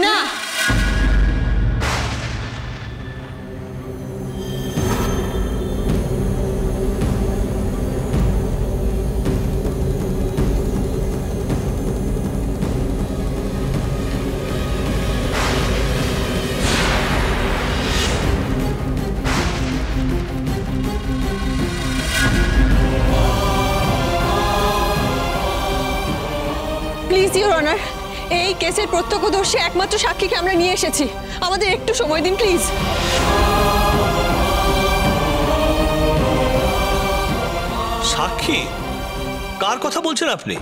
না, please your honour, এই কেসের প্রত্যক্ষদর্শী একমাত্র সাক্ষীকে আমরা নিয়ে এসেছি, আমাদের একটু সময় দিন প্লিজ। সাক্ষী? কার কথা বলছেন আপনি?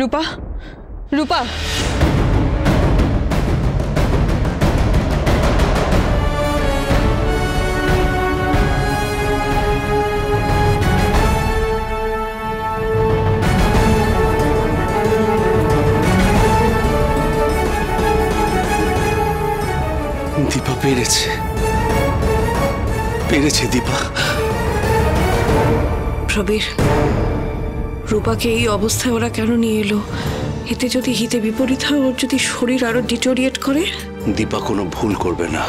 রূপা, রূপা, দীপা পেরেছে, পেরেছে দীপা। প্রবীর, রূপাকে এই অবস্থায় ওরা কেন নিয়ে এলো? এতে যদি হিতে বিপরীত হয়, ওর যদি শরীর আরো ডিটোরিয়েট করে? দীপা কোনো ভুল করবে না,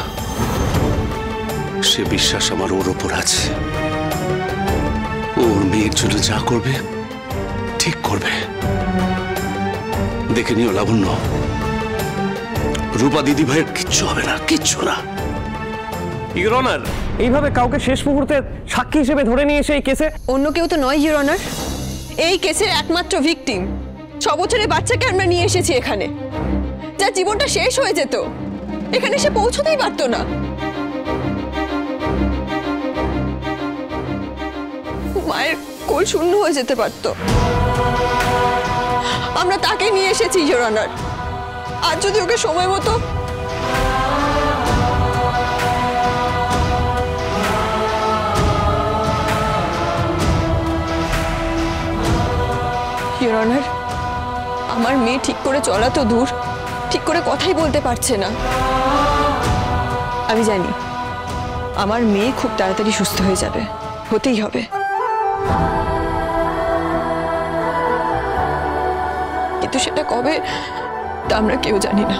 সে বিশ্বাস আমার ওর ওপর আছে। ওর মেয়ের জন্য যা করবে ঠিক করবে। দেখে নিও লাবণ্য, রূপা দিদি ভাইয়ের কিচ্ছু হবে না, কিচ্ছু না। ইওর অনার, এইভাবে কাউকে শেষ মুহূর্তে সাক্ষী হিসেবে ধরে নিয়ে এসে এই কেসে অন্য কেউ তো নয় ইওর অনার, এই কেসের একমাত্র ভিকটিম 6 বছরের বাচ্চাকে আমরা নিয়ে এসেছি এখানে, যার জীবনটা শেষ হয়ে যেত, এখানে সে পৌঁছতেই পারতো না। মায়ের কোল শূন্য হয়ে যেতে পারতো। আমরা তাকে নিয়ে এসেছি ইওর অনার। আর যদি ওকে সময় মতো ইওর অনার, আমার মেয়ে ঠিক করে চলা তো দূর, ঠিক করে কথাই বলতে পারছে না। আমি জানি আমার মেয়ে খুব তাড়াতাড়ি সুস্থ হয়ে যাবে, হতেই হবে। কিন্তু সেটা কবে তা আমরা কেউ জানি না।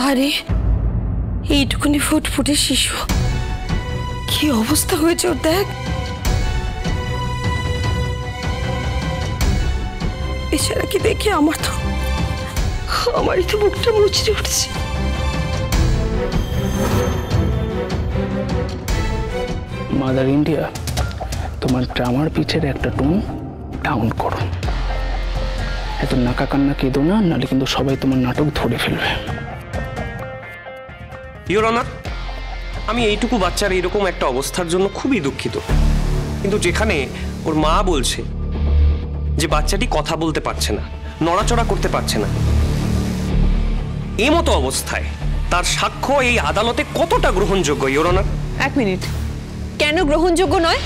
আরে এইটুকুনি ফুটফুটে শিশু, কি অবস্থা হয়েছে ওর, দেখ। এছাড়া কি দেখে আমারই তো বুকটা মুচড়ে উঠছে। মাদার ইন্ডিয়া, তোমার ড্রামার পিছের একটা টোন ডাউন করো। এত নাকা কান্না কেঁদো না, নাহলে কিন্তু সবাই তোমার নাটক ধরে ফেলবে। ইওর অনার, আমি এইটুকু বাচ্চার এরকম একটা অবস্থার জন্য খুবই দুঃখিত, কিন্তু যেখানে ওর মা বলছে যে বাচ্চাটি কথা বলতে পারছে না, নড়াচড়া করতে পারছে না, এই মতো অবস্থায় তার সাক্ষ্য এই আদালতে কতটা গ্রহণযোগ্য ইওর অনার? 1 মিনিট, কেন গ্রহণযোগ্য নয়?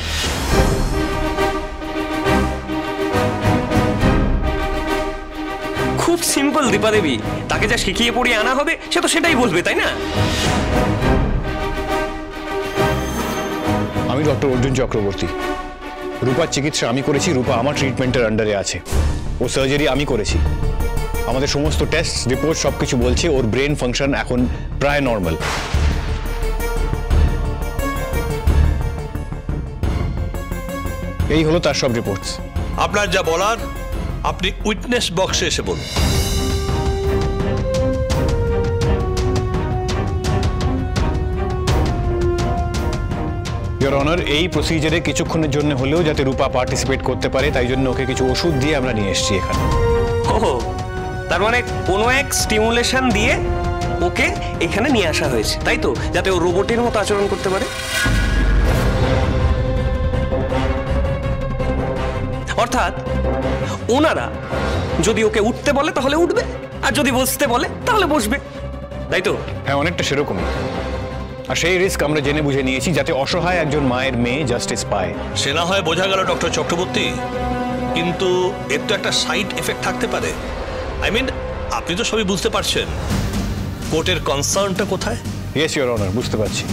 খুব সিম্পল দীপা দেবী, তাকে যা শিখিয়ে পড়িয়ে আনা হবে সে তো সেটাই বলবে, তাই না? আমি ডক্টর অর্জুন চক্রবর্তী। রূপার চিকিৎসা আমি করেছি, রূপা আমার ট্রিটমেন্টের আন্ডারে আছে। ও সার্জারি আমি করেছি। আমাদের সমস্ত টেস্ট রিপোর্ট সবকিছু বলছে ওর ব্রেন ফাংশন এখন প্রায় নর্মাল। এই হলো তার সব রিপোর্টস। আপনার যা বলার আপনি উইটনেস বক্সে এসে বলুন। ইওর অনার, এই প্রসিজারে কিছুক্ষণের জন্য হলেও যাতে রূপা পার্টিসিপেট করতে পারে, তাই জন্য ওকে কিছু ওষুধ দিয়ে আমরা নিয়ে এসেছি এখানে। ও, তার মানে কোনো এক স্টিমুলেশন দিয়ে ওকে এখানে নিয়ে আসা হয়েছে, তাই তো? যাতে ও রোবটের মতো আচরণ করতে পারে। অর্থাৎ ওনারা যদি ওকে উঠতে বলে তাহলে উঠবে, আর যদি বসতে বলে তাহলে বসবে, তাই তো? হ্যাঁ, অনেকটা সেরকমই। আর সেই রিস্ক আমরা জেনে বুঝে নিয়েছি যাতে অসহায় একজন মায়ের মেয়ে জাস্টিস পায়। সে না হয় বোঝা গেল ডক্টর চক্রবর্তী, কিন্তু এর তো একটা সাইড এফেক্ট থাকতে পারে। আই মিন, আপনি তো সবই বুঝতে পারছেন, কোর্টের কনসার্নটা কোথায়? ইয়েস ইওর অনার, বুঝতে পারছি,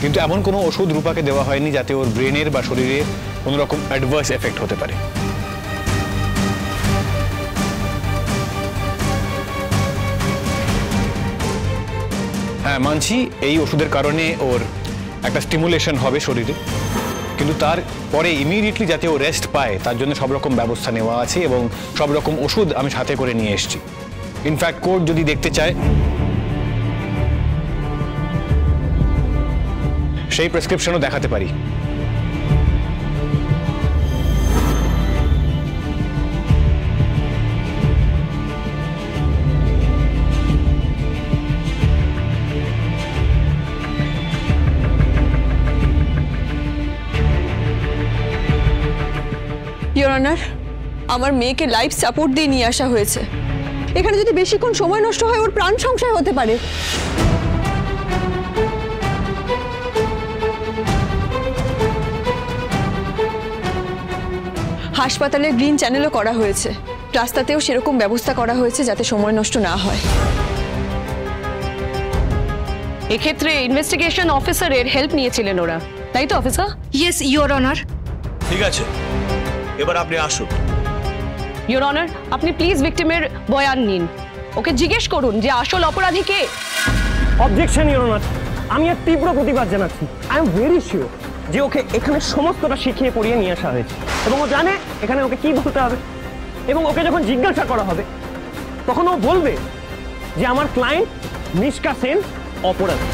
কিন্তু এমন কোনো ওষুধ রূপাকে দেওয়া হয়নি যাতে ওর ব্রেনের বা শরীরের কোনো রকম অ্যাডভার্স এফেক্ট হতে পারে। হ্যাঁ মানছি, এই ওষুধের কারণে ওর একটা স্টিমুলেশন হবে শরীরে, কিন্তু তার পরে ইমিডিয়েটলি যাতে ও রেস্ট পায় তার জন্য সব রকম ব্যবস্থা নেওয়া আছে এবং সব রকম ওষুধ আমি সাথে করে নিয়ে এসেছি। ইনফ্যাক্ট কোর্ট যদি দেখতে চায় সেই প্রেসক্রিপশনও দেখাতে পারি। ইওর অনার, আমার মেয়েকে লাইফ সাপোর্ট দিয়ে নিয়ে আসা হয়েছে। এখানে যদি বেশিক্ষণ সময় নষ্ট হয় ওর প্রাণ সংশয় হতে পারে। হাসপাতালে গ্রিন চ্যানেলও করা হয়েছে, রাস্তাতেও সেরকম ব্যবস্থা করা হয়েছে যাতে সময় নষ্ট না হয়। এক্ষেত্রে ইনভেস্টিগেশন অফিসারের হেল্প নিয়েছিলেন ওরা, তাই তো অফিসার? Yes your honour. ঠিক আছে, এবার আপনি আসুন। ইওর অনার, আপনি প্লিজ ভিকটিমের বয়ান নিন, ওকে জিজ্ঞেস করুন যে আসল অপরাধী কে। অবজেকশন ইওর অনার, আমি এর তীব্র প্রতিবাদ জানাচ্ছি। আই এম ভেরি শিওর যে ওকে এখানে সমস্তটা শিখিয়ে পড়িয়ে নিয়ে আসা হয়েছে এবং ও জানে এখানে ওকে কি বলতে হবে, এবং ওকে যখন জিজ্ঞাসা করা হবে তখন ও বলবে যে আমার ক্লায়েন্ট মিশকা সেন অপরাধী।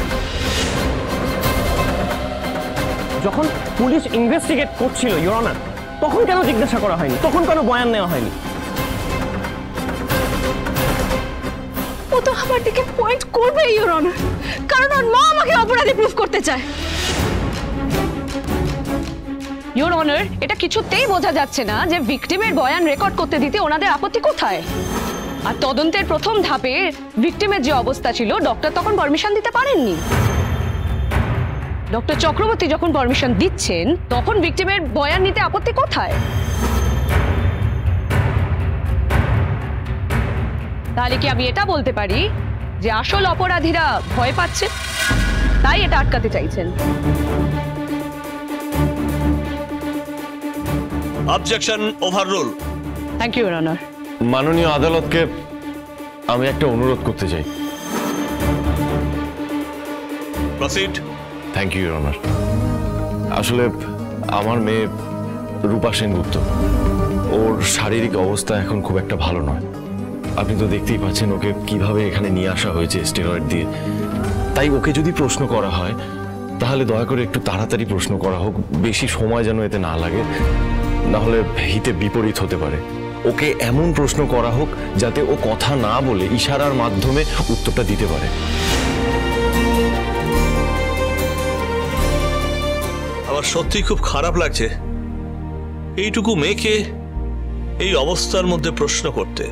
যখন পুলিশ ইনভেস্টিগেট করছিল ইওর অনার, তখন কেন জিজ্ঞাসা করা হয়নি, তখন কেন বয়ান নেওয়া হয়নি? ও তো আমার দিকে পয়েন্ট করবে ইওর অনার, কারণ ওর মা আমাকে অপরাধী প্রুফ করতে চায়। ইওর অনার, এটা কিছুতেই বোঝা যাচ্ছে না যে ভিকটিমের বয়ান রেকর্ড করতে দিতে ওনাদের আপত্তি কোথায়। আর তদন্তের প্রথম ধাপে ভিকটিমের যে অবস্থা ছিল, ডক্টর তখন পারমিশন দিতে পারেননি। ডক্টর চক্রবর্তী যখন পারমিশন দিচ্ছেন তখন ভিকটিমের বয়ান নিতে আপত্তি কোথায়? তাহলে কি আমি এটা বলতে পারি যে আসল অপরাধীরা ভয় পাচ্ছে, তাই এটা আটকাতে চাইছেন? Objection overrule. Thank you your honour. মাননীয় আদালতকে আমি একটা অনুরোধ করতে চাই। Proceed. Thank you your honour. আসলে আমার মেয়ে রূপা সেনগুপ্ত, ওর শারীরিক অবস্থা এখন খুব একটা ভালো নয়। আপনি তো দেখতেই পাচ্ছেন ওকে কিভাবে এখানে নিয়ে আসা হয়েছে স্টেরয়েড দিয়ে। তাই ওকে যদি প্রশ্ন করা হয় তাহলে দয়া করে একটু তাড়াতাড়ি প্রশ্ন করা হোক, বেশি সময় যেন এতে না লাগে, না হলে হিতে বিপরীত হতে পারে। ওকে এমন প্রশ্ন করা হোক যাতে ও কথা না বলে ইশারার মাধ্যমে উত্তরটা দিতে পারে। আমার সত্যি খুব খারাপ লাগছে এইটুকু মেয়েকে এই অবস্থার মধ্যে প্রশ্ন করতে,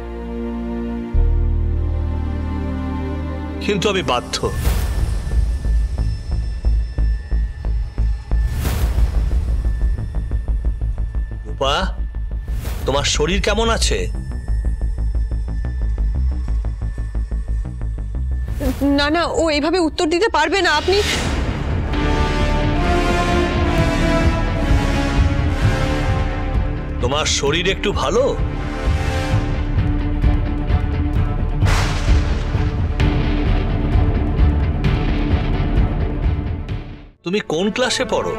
কিন্তু আমি বাধ্য। রূপা, তোমার শরীর কেমন আছে? না না, ও এইভাবে উত্তর দিতে পারবে না। আপনি তোমার শরীর একটু ভালো? তুমি কোন ক্লাসে পড়ো?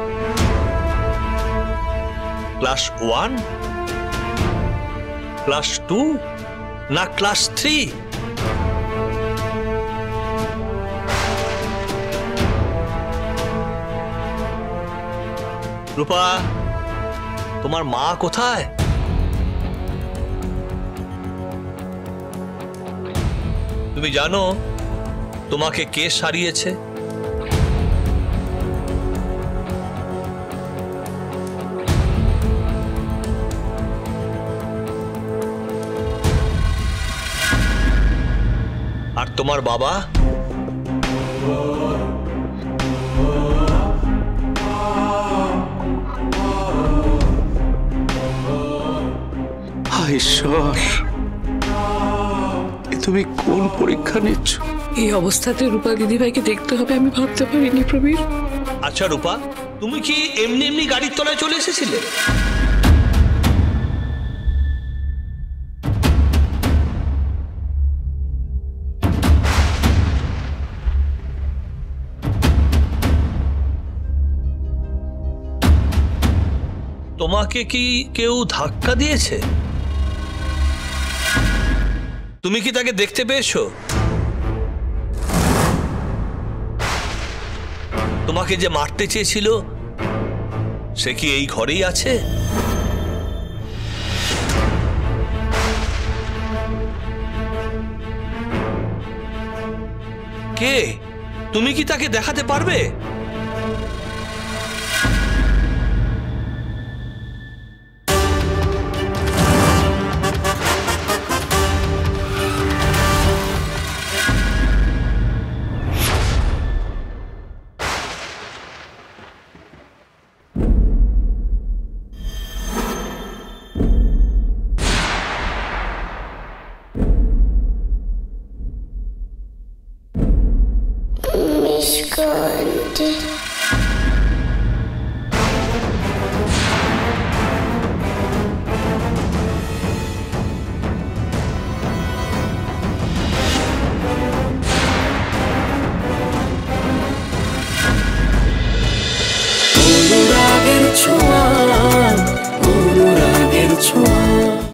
ক্লাস 1, ক্লাস 2 না ক্লাস 3? রূপা, তোমার মা কোথায়? তুমি জানো তোমাকে কে সারিয়েছে? আর তোমার বাবা? ঈশ্বর, তুমি কোন পরীক্ষা নিচ্ছ? এই অবস্থাতে রূপা দিদিভাইকে দেখতে হবে আমি ভাবতে পারিনি প্রবীর। আচ্ছা রূপা, তুমি কি এমনি এমনি গাড়ির তলায় চলে এসেছিলে? তোমাকে কি কেউ ধাক্কা দিয়েছে? তুমি কি তাকে দেখতে পেয়েছো? তোমাকে যে মারতে চেয়েছিল সে কি এই ঘরেই আছে? কে? তুমি কি তাকে দেখাতে পারবে? Miss Gold.